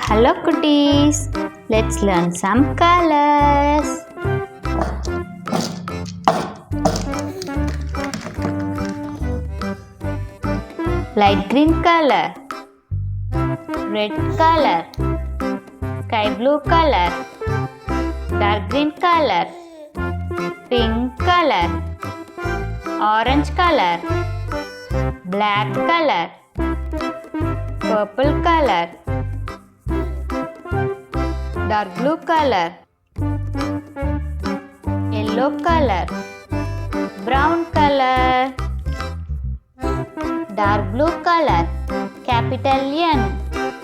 Hello cuties, let's learn some colors. Light green color, red color, sky blue color, dark green color, pink color, orange color, black color, purple color, dark blue color, yellow color, brown color, dark blue color, capital N,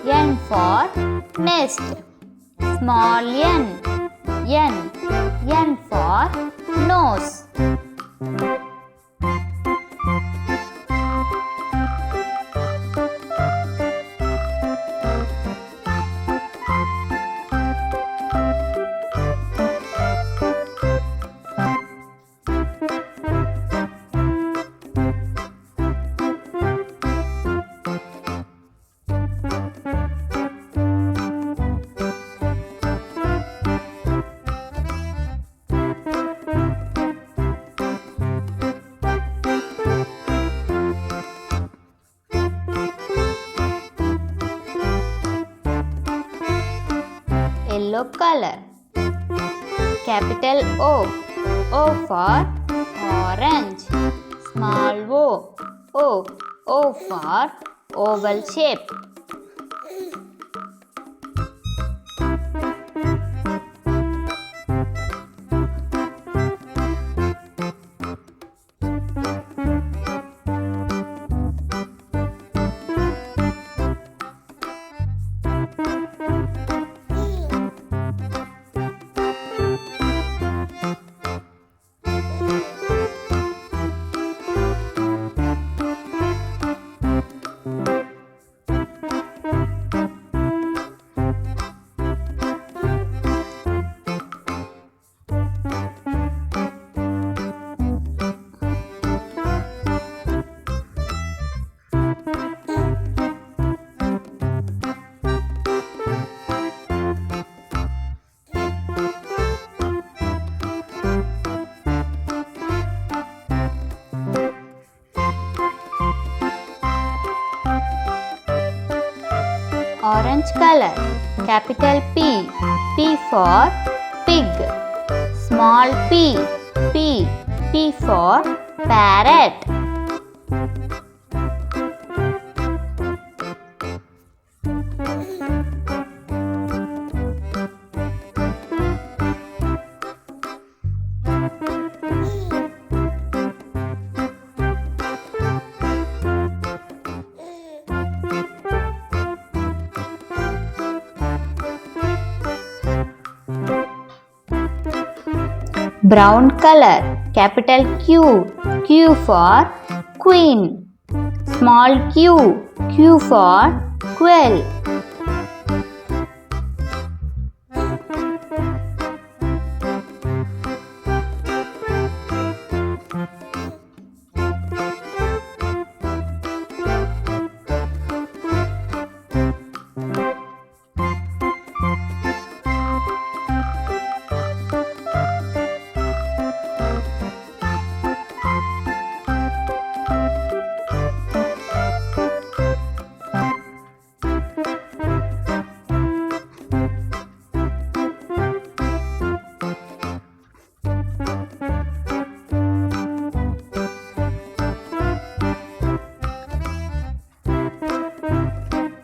N for nest, small n, N for nose. Yellow color, capital O, O for orange, small O for oval shape. Orange color, capital P, P for pig, small p, P for parrot. Brown color, capital Q, Q for queen, small q for quail.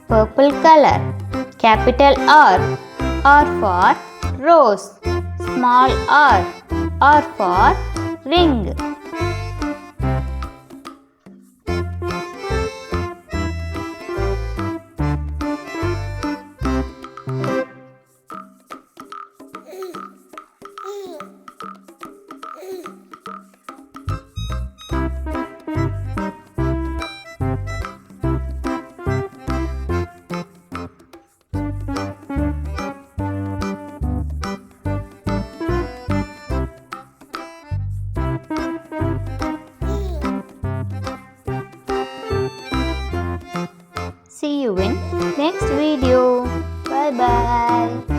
Purple color, capital R for rose, small R for ring. Bye.